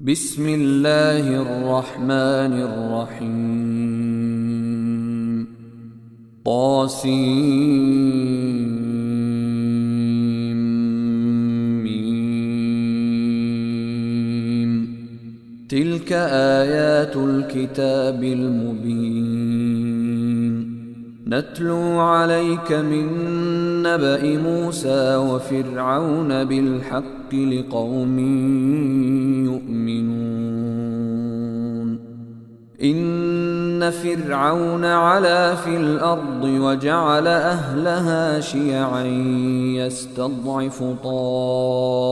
بسم الله الرحمن الرحيم طاسيم تلك آيات الكتاب المبين نتلو عليك من نبأ موسى وفرعون بالحق لقوم يؤمنون إن فرعون علا في الأرض وجعل أهلها شيعا يستضعف طائفة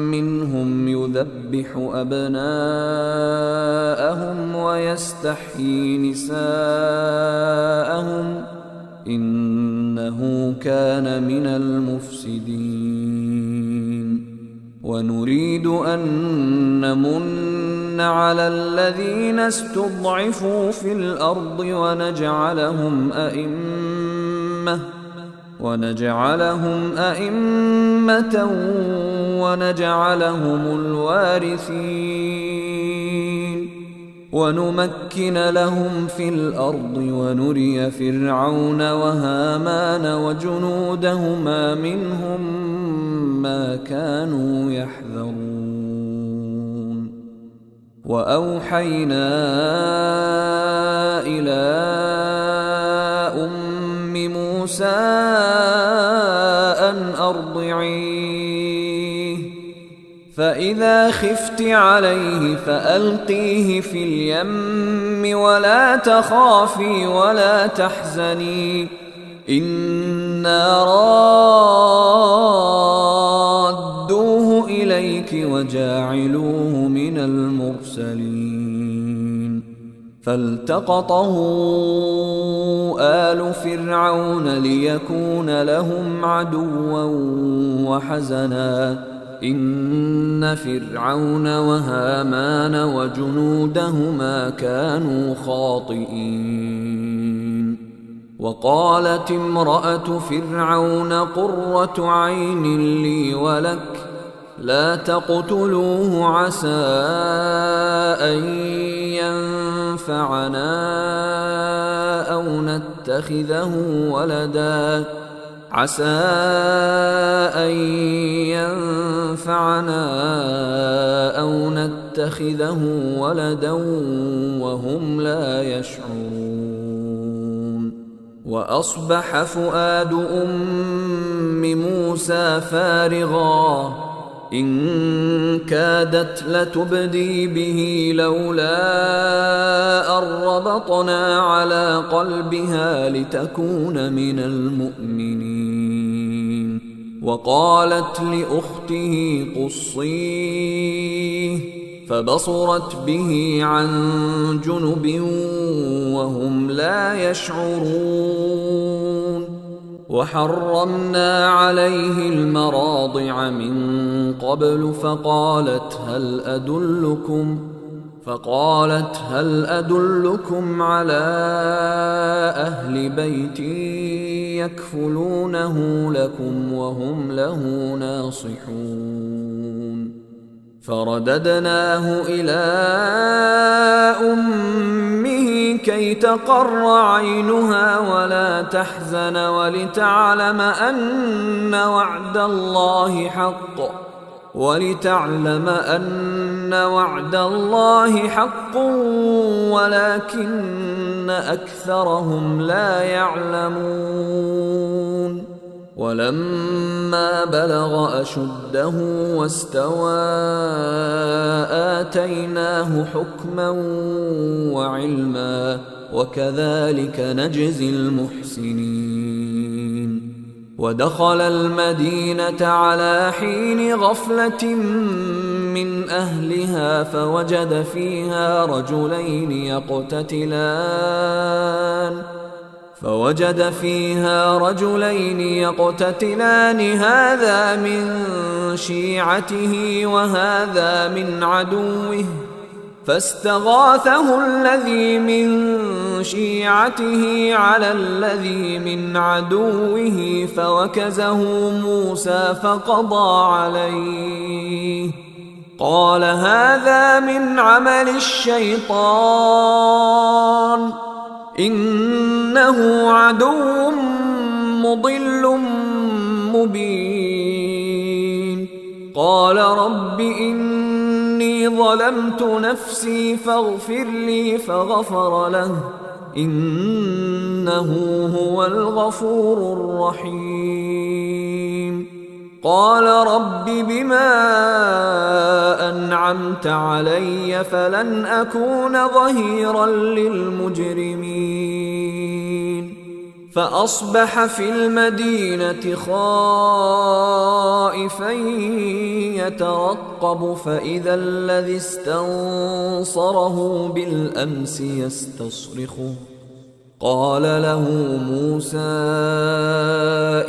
منهم يذبح أبناءهم ويستحيي نساءهم إنه كان من المفسدين ونريد أن نمن على الذين استضعفوا في الأرض ونجعلهم أئمة ونجعلهم الوارثين ونمكن لهم في الأرض ونري فرعون وهامان وجنودهما منهم ما كانوا يحذرون وأوحينا إلى موسى أن أرضعيه فإذا خفت عليه فألقيه في اليم ولا تخافي ولا تحزني إنا رادوه إليك وجاعلوه من المرسلين فالتقطه آل فرعون ليكون لهم عدوا وحزنا إن فرعون وهامان وجنودهما كانوا خاطئين وقالت امرأة فرعون قرة عين لي ولك لا تقتلوه عسى أن ينفعنا أو نتخذه ولدا وهم لا يشعرون وأصبح فؤاد أم موسى فارغا إن كادت لتبدي به لولا أن ربطنا على قلبها لتكون من المؤمنين وقالت لأخته قصيه فبصرت به عن جنب وهم لا يشعرون وحرمنا عليه المراضع من قبل فقالت هل أدلكم على أهل بيت يكفلونه لكم وهم له ناصحون فرددناه إلى أمه كي تقر عينها ولا تحزن ولتعلم أن وعد الله حق ولكن أكثرهم لا يعلمون ولما بلغ أشده واستوى آتيناه حكما وعلما وكذلك نجزي المحسنين ودخل المدينة على حين غفلة من أهلها فوجد فيها رجلين يقتتلان هذا من شيعته وهذا من عدوه فاستغاثه الذي من شيعته على الذي من عدوه فوكزه موسى فقضى عليه. قال هذا من عمل الشيطان إنه عدو مضل مبين. قال رب إني ظلمت نفسي فاغفر لي فغفر له إنه هو الغفور الرحيم. قال رب بما أنعمت علي فلن أكون ظهيرا للمجرمين. فأصبح في المدينة خائفا يترقب فإذا الذي استنصره بالأمس يستصرخه. قال له موسى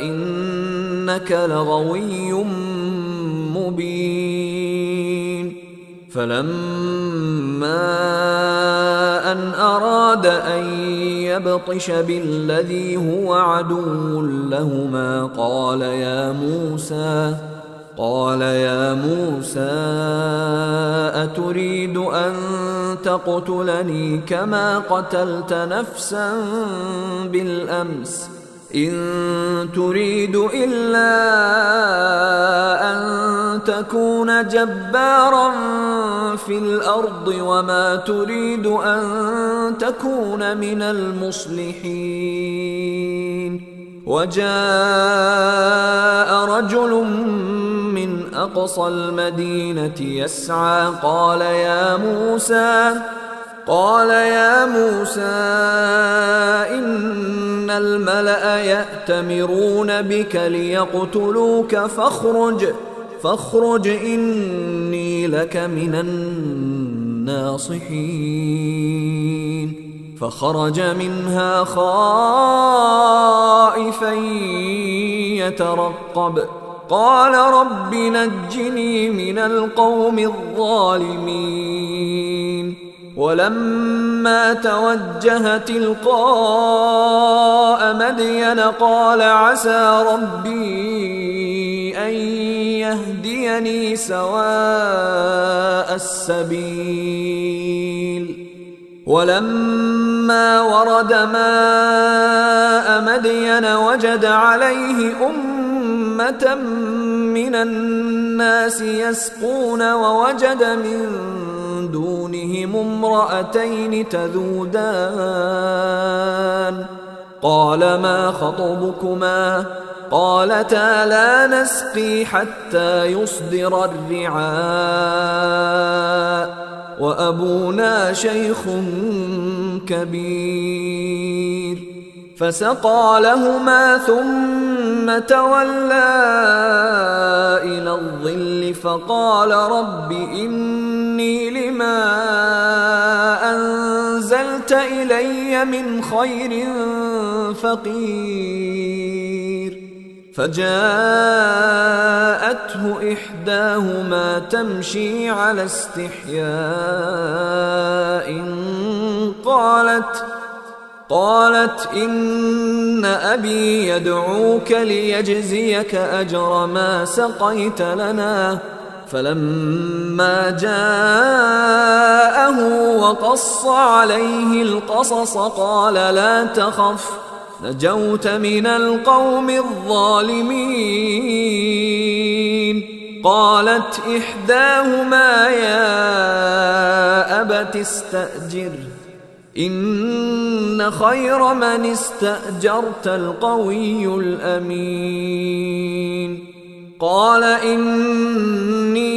إنك لغوي مبين. فلما أن أراد أن يبطش بالذي هو عدو لهما قال يا موسى أتريد أن تقتلني كما قتلت نفسا بالأمس إن تريد إلا أن تكون جبارا في الأرض وما تريد أن تكون من المصلحين. وجاء رجل من أقصى المدينة يسعى قال يا موسى إن الملأ يأتمرون بك ليقتلوك فاخرج إني لك من الناصحين. فخرج منها خائفا يترقب قال رب نجني من القوم الظالمين. ولما توجه تلقاء مدين قال عسى ربي أن يهديني سواء السبيل. ولما ورد ماء مدين وجد عليه أمة من الناس يسقون ووجد من دونهم امرأتين تذودان. قال ما خطبكما قالتا لا نسقي حتى يصدر الرعاء وأبونا شيخ كبير. فسقى لهما ثم تولى إلى الظل فقال رب إني لما أنزلت إلي من خير فقير. فجاءته إحداهما تمشي على استحياء قالت إن أبي يدعوك ليجزيك أجر ما سقيت لنا. فلما جاءه وقص عليه القصص قال لا تخف نجوت من القوم الظالمين. قالت إحداهما يا أبت استأجره إن خير من استأجرت القوي الأمين. قال إني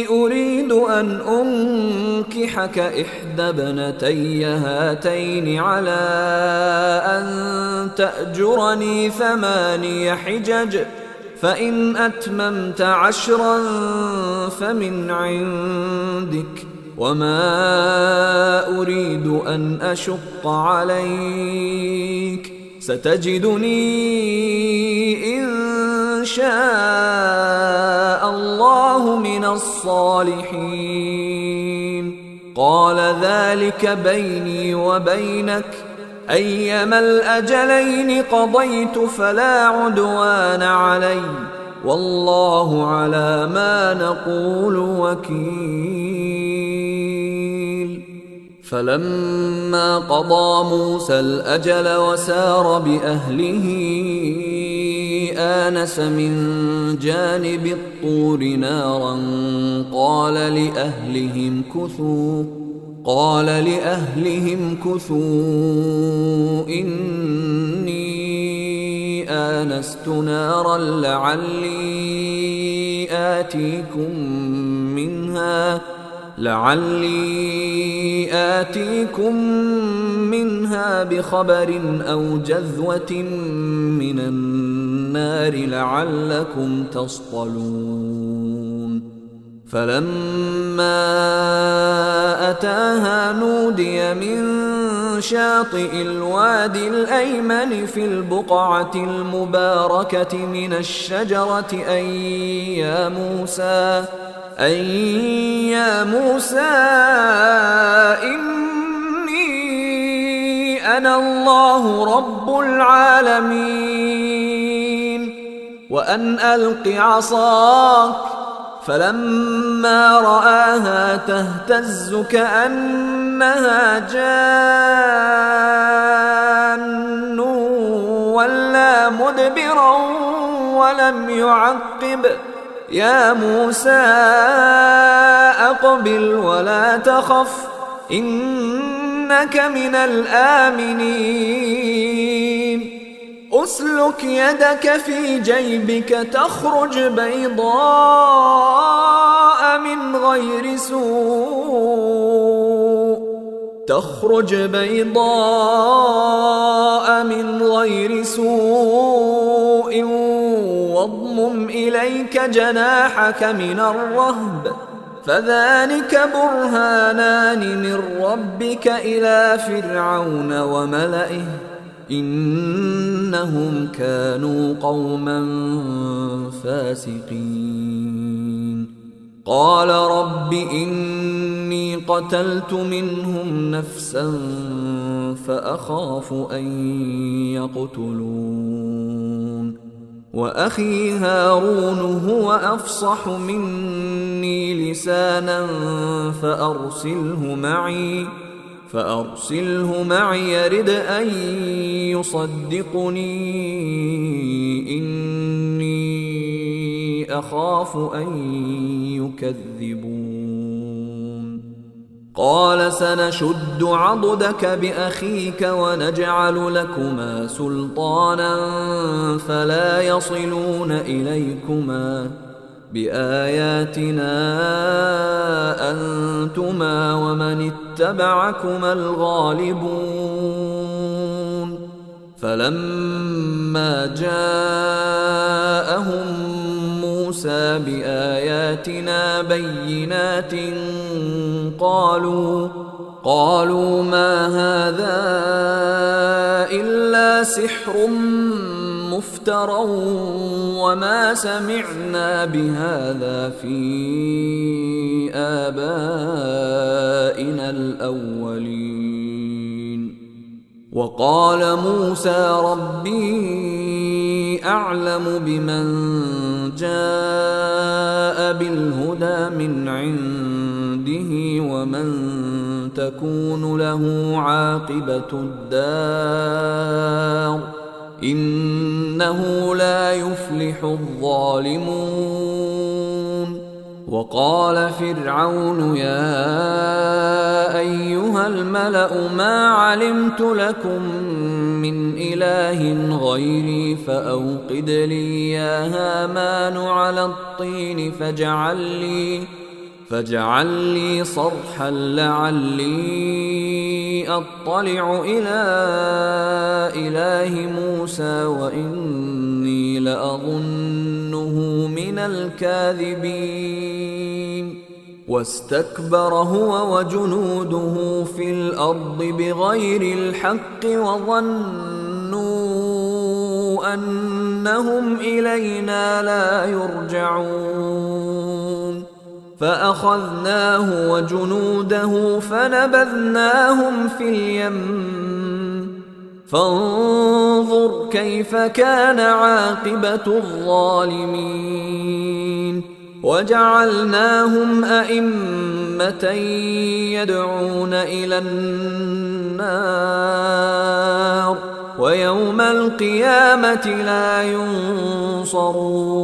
أريد أن أنكحك إحدى ابنتي هاتين على أن تأجرني 8 حجج فإن أتممت 10 فمن عندك وما أريد أن أشق عليك ستجدني إن شاء الله من الصالحين. قال ذلك بيني وبينك أيما الأجلين قضيت فلا عدوان علي والله على ما نقول وكيل. فلما قضى موسى الأجل وسار بأهله آنس من جانب الطور نارا قال لأهلهم كثوا إني آنست نارا لعلي آتيكم منها بخبر أو جذوة من النار لعلكم تصطلون. فلما أتاها نودي من شاطئ الوادي الأيمن في البقعة المباركة من الشجرة أن يا موسى إني أنا الله رب العالمين وأن ألق عصاك. فلما رآها تهتز كأنها جان ولا مدبرا ولم يعقب. يا موسى أقبل ولا تخف إنك من الآمنين. أسلك يدك في جيبك تخرج بيضاء من غير سوء واضمم إليك جناحك من الرهب فذلك برهانان من ربك إلى فرعون وملئه إنهم كانوا قوما فاسقين. قال رب إني قتلت منهم نفسا فأخاف أن يقتلون وأخي هارون هو أفصح مني لسانا فأرسله معي يرد أن يصدقني إني أخاف أن يكذبون. قال سنشد عضدك بأخيك ونجعل لكما سلطانا فلا يصلون إليكما بآياتنا أنتما ومن اتبعكما الغالبون. فلما جاءهم موسى بآياتنا بينات قالوا ما هذا إلا سحر مفترى وما سمعنا بهذا في آبائنا الأولين. وقال موسى ربي أعلم بمن جاء بالهدى من عنده ومن تكون له عاقبة الدار إنه لا يفلح الظالمون. وقال فرعون يا أيها الملأ ما علمت لكم من إله غيري فأوقد لي يا هامان على الطين فاجعل لي صرحا لعلي أطلع إلى إله موسى وإني لأظنه من الكاذبين. واستكبر هو وجنوده في الأرض بغير الحق وظنوا أنهم إلينا لا يرجعون. فأخذناه وجنوده فنبذناهم في اليم فانظر كيف كان عاقبة الظالمين وجعلناهم أئمة يدعون إلى النار ويوم القيامة لا ينصرون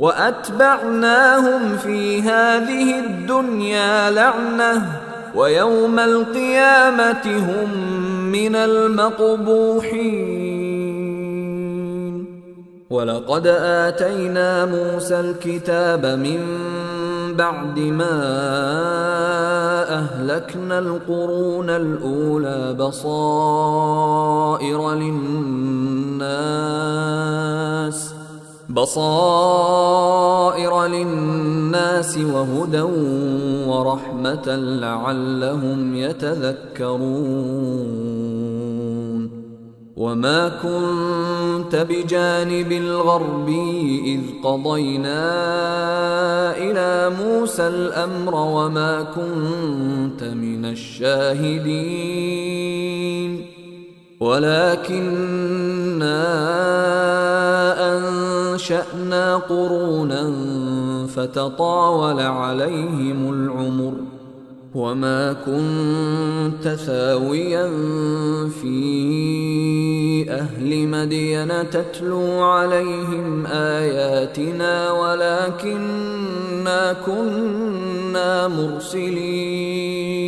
وأتبعناهم في هذه الدنيا لعنة ويوم القيامة هم من المقبوحين ولقد آتينا موسى الكتاب من بعد ما أهلكنا القرون الأولى بصائر للناس وهدى ورحمة لعلهم يتذكرون وما كنت بجانب الغربي إذ قضينا إلى موسى الأمر وما كنت من الشاهدين ولكننا أنشأنا قرونا فتطاول عليهم العمر وما كنت ثاويا في أهل مدين تتلو عليهم آياتنا ولكننا كنا مرسلين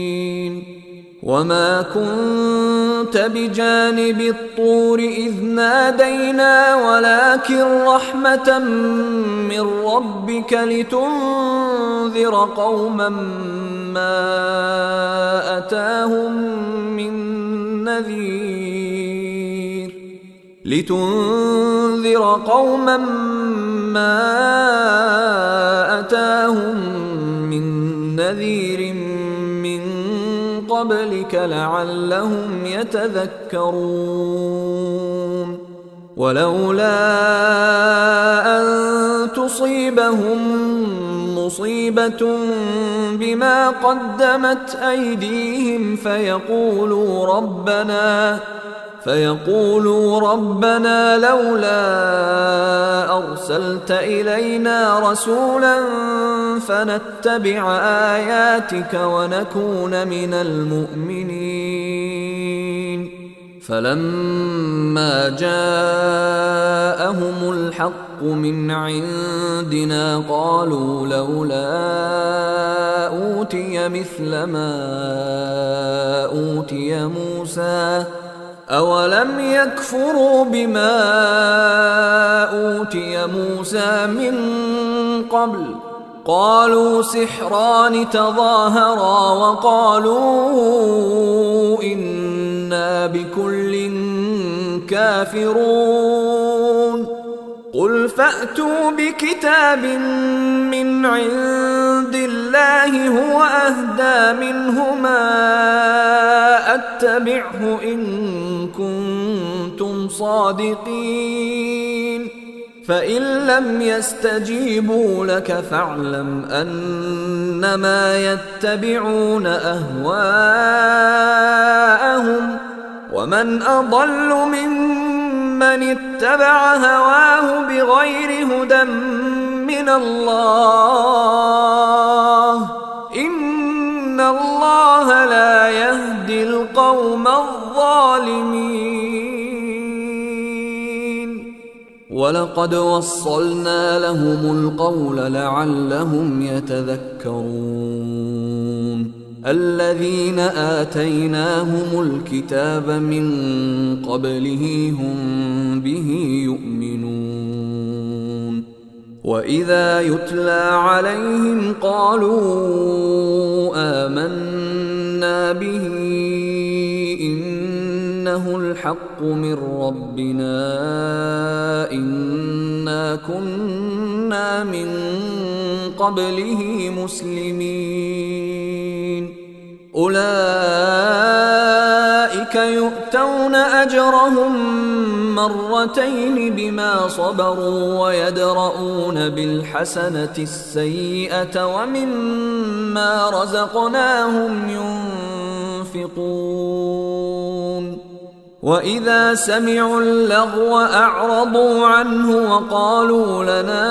وما كنت بجانب الطور إذ نادينا ولكن رحمة من ربك لتنذر قوما ما أتاهم من نذير من قبلك لعلهم يتذكرون ولولا أن تصيبهم مصيبة بما قدمت أيديهم فيقولوا ربنا لولا أرسلت إلينا رسولا فنتبع آياتك ونكون من المؤمنين فلما جاءهم الحق من عندنا قالوا لولا أوتي مثل ما أوتي موسى أولم يكفروا بما أوتي موسى من قبل قالوا سحران تظاهرا وقالوا إنا بكل كافرون قل فأتوا بكتاب من عند الله هو أهدى منهما أتبعه إن كنتم صادقين فإن لم يستجيبوا لك فاعلم أنما يتبعون أهواءهم ومن أضل ممن اتبع هواه بغير هدى من الله إن الله لا يهدي القوم الظالمين ولقد وصلنا لهم القول لعلهم يتذكرون الذين آتيناهم الكتاب من قبله هم به يؤمنون وإذا يتلى عليهم قالوا آمنا به إنه الحق من ربنا إنا كنا من قبله مسلمين أولئك أولئك يؤتون أجرهم مرتين بما صبروا ويدرؤون بالحسنة السيئة ومما رزقناهم ينفقون وإذا سمعوا اللغو أعرضوا عنه وقالوا لنا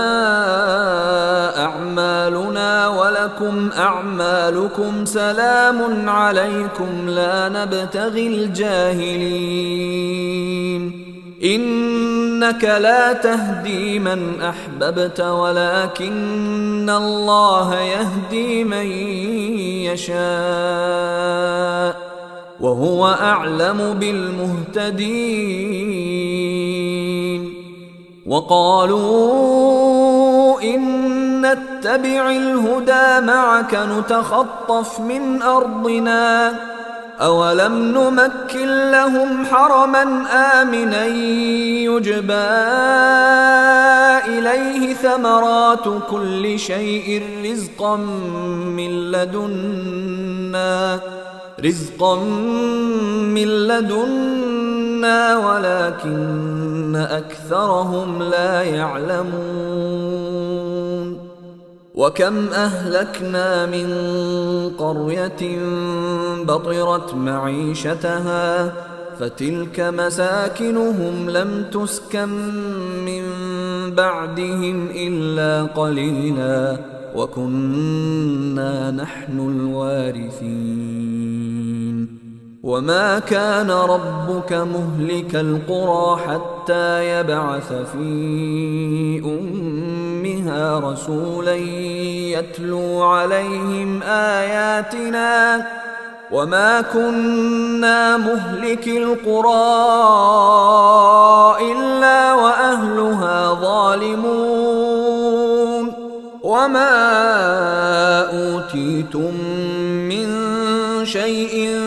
أعمالنا ولكم أعمالكم سلام عليكم لا نبتغي الجاهلين إنك لا تهدي من أحببت ولكن الله يهدي من يشاء وهو أعلم بالمهتدين وقالوا إن نتبع الهدى معك نتخطف من أرضنا أولم نمكن لهم حرما آمنا يجبى إليه ثمرات كل شيء رزقا من لدنا ولكن أكثرهم لا يعلمون وكم أهلكنا من قرية بطرت معيشتها فتلك مساكنهم لم تسكن من بعدهم إلا قليلا وكنا نحن الوارثين وما كان ربك مهلك القرى حتى يبعث في أمها رسولا يتلو عليهم آياتنا وما كنا مهلك القرى إلا وأهلها ظالمون وما أوتيتم من شيء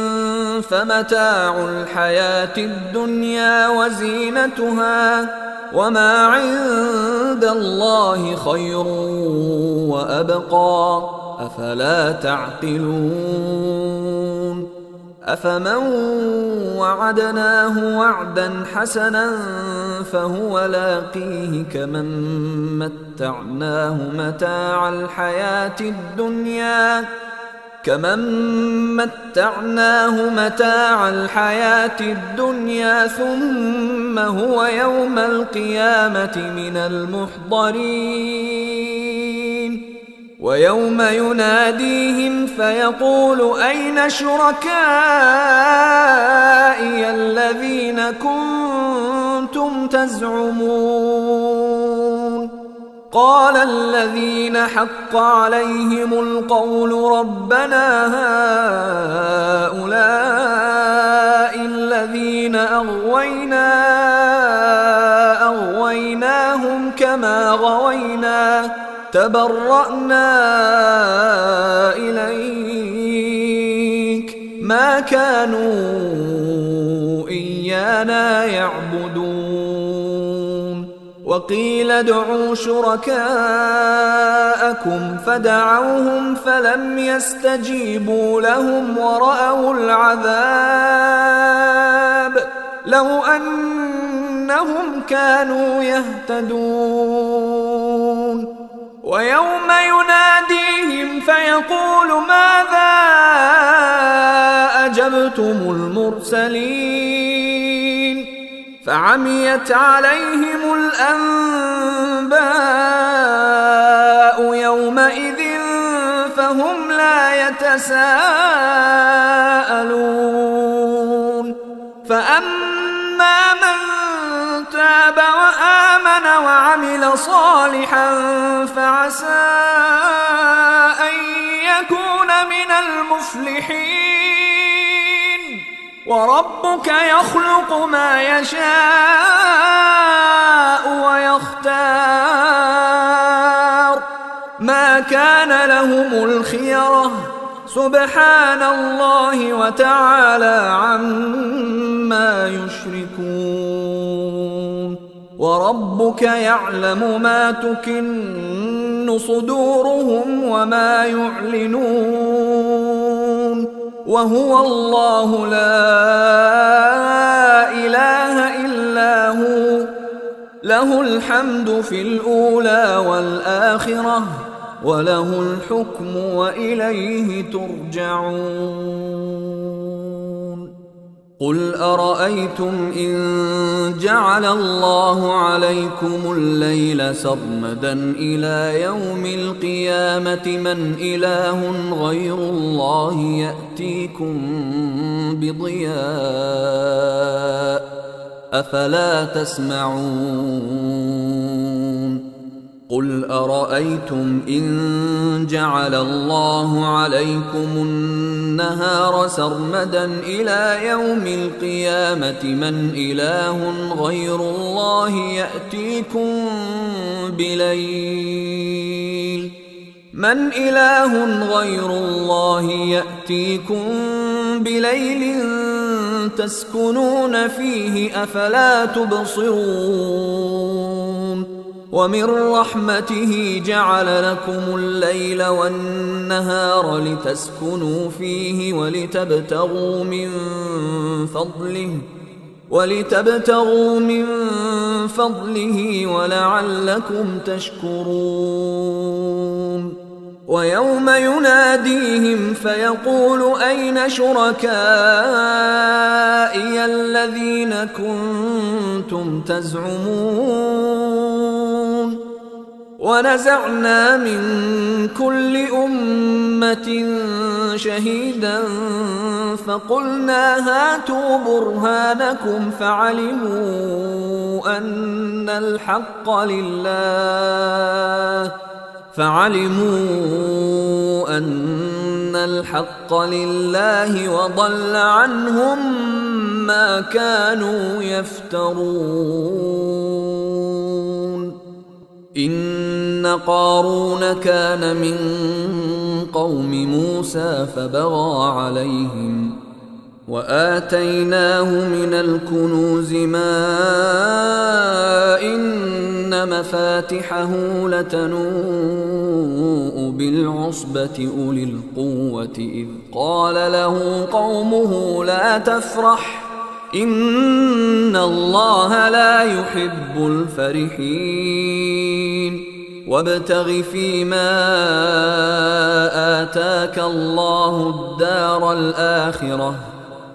فمتاع الحياة الدنيا وزينتها وما عند الله خير وأبقى أفلا تعقلون أفمن وعدناه وعدا حسنا فهو لاقيه كمن متعناه متاع الحياة الدنيا ثم هو يوم القيامة من المحضرين ويوم يناديهم فيقول أين شركائي الذين كنتم تزعمون قال الذين حق عليهم القول ربنا هؤلاء الذين أغويناهم كما غوينا تبرأنا إليك ما كانوا إيانا يعبدون وقيل ادعوا شركاءكم فدعوهم فلم يستجيبوا لهم ورأوا العذاب لو أنهم كانوا يهتدون ويوم يناديهم فيقول ماذا أجبتم المرسلين فعميت عليهم الأنباء يومئذ فهم لا يتساءلون فأما من تاب وآمن وعمل صالحا فعسى أن يكون من المفلحين وربك يخلق ما يشاء ويختار ما كان لهم الخيرة سبحان الله وتعالى عما يشركون وربك يعلم ما تكن صدورهم وما يعلنون وهو الله لا إله إلا هو، له الحمد في الأولى والآخرة، وله الحكم وإليه ترجعون. قل أرأيتم إن جعل الله عليكم الليل سرمدا إلى يوم القيامة من إله غير الله يأتيكم بضياء أفلا تسمعون. قل أرأيتم إن جعل الله عليكم النهار سرمدا إلى يوم القيامة من إله غير الله يأتيكم بليل تسكنون فيه أفلا تبصرون. ومن رحمته جعل لكم الليل والنهار لتسكنوا فيه ولتبتغوا من فضله ولعلكم تشكرون. ويوم يناديهم فيقول أين شركائي الذين كنتم تزعمون. ونزعنا من كل أمة شهيدا فقلنا هاتوا برهانكم فعلموا أن الحق لله وضل عنهم ما كانوا يفترون. إن قارون كان من قوم موسى فبغى عليهم وآتيناه من الكنوز ما إن مفاتحه لتنوء بالعصبة أولي القوة إذ قال له قومه لا تفرح إن الله لا يحب الفرحين. وابتغ فيما آتاك الله الدار الآخرة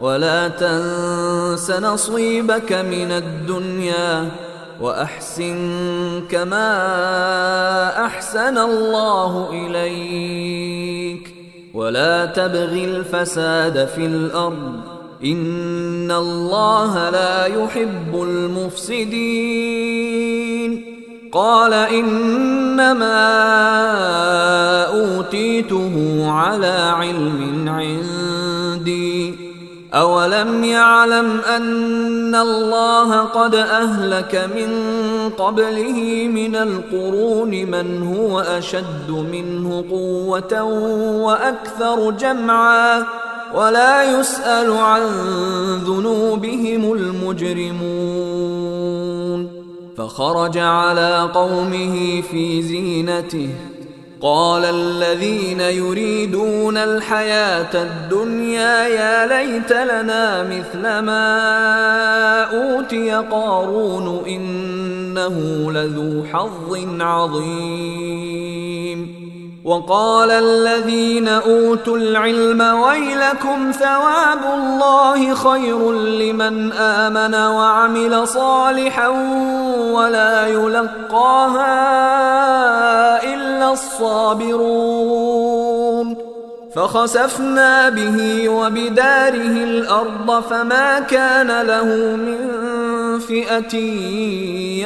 ولا تنس نصيبك من الدنيا وأحسن كما أحسن الله إليك ولا تبغ الفساد في الأرض إن الله لا يحب المفسدين. قال إنما أوتيته على علم عندي أولم يعلم أن الله قد أهلك من قبله من القرون من هو أشد منه قوة وأكثر جمعا ولا يسأل عن ذنوبهم المجرمون. فخرج على قومه في زينته قال الذين يريدون الحياة الدنيا يا ليت لنا مثل ما أوتي قارون إنه لذو حظ عظيم. وقال الذين أوتوا العلم ويلكم ثواب الله خير لمن آمن وعمل صالحا ولا يلقاها إلا الصابرون. فخسفنا به وبداره الأرض فما كان له من فئة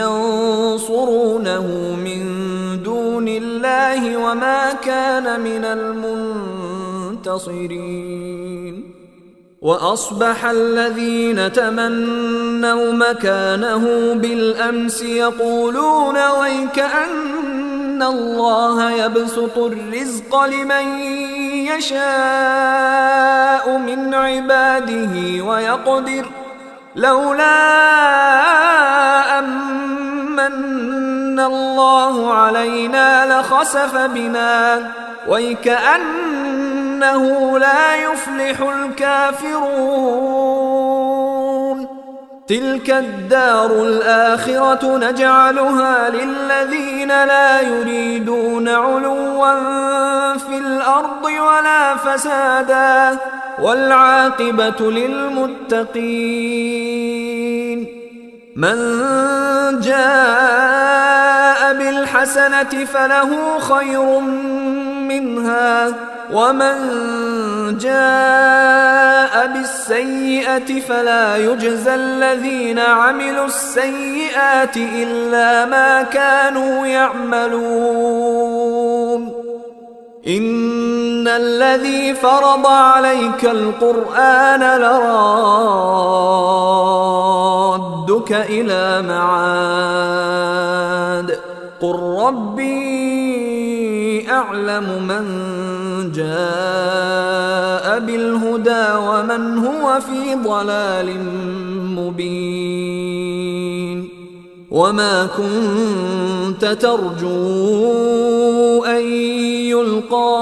ينصرونه من دون الله وما كان من المنتصرين. وأصبح الذين تمنوا مكانه بالأمس يقولون ويكأن الله يبسط الرزق لمن يشاء من عباده ويقدر لولا أمن الله علينا لخسف بنا ويكأنه إنه لا يفلح الكافرون. تلك الدار الآخرة نجعلها للذين لا يريدون علوا في الأرض ولا فسادا والعاقبة للمتقين. من جاء بالحسنة فله خير منها ومن جاء بالسيئة فلا يجزى الذين عملوا السيئات إلا ما كانوا يعملون. إن الذي فرض عليك القرآن لرادك إلى معاد قل ربي أعلم من جاء بالهدى ومن هو في ضلال مبين. وما كنت ترجو أن يلقى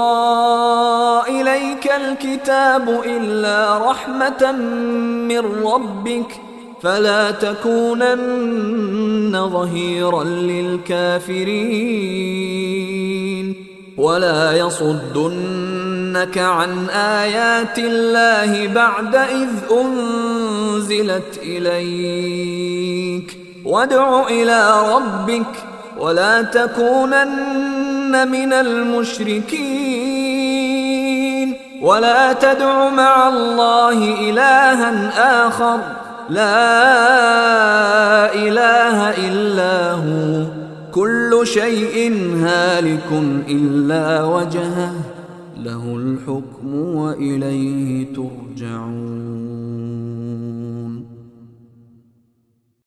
إليك الكتاب إلا رحمة من ربك فلا تكونن ظهيرا للكافرين. ولا يصدنك عن آيات الله بعد إذ أنزلت إليك وادع إلى ربك ولا تكونن من المشركين. ولا تدع مع الله إلها آخر لا إله إلا هو كل شيء هالك إلا وجهه له الحكم وإليه ترجعون.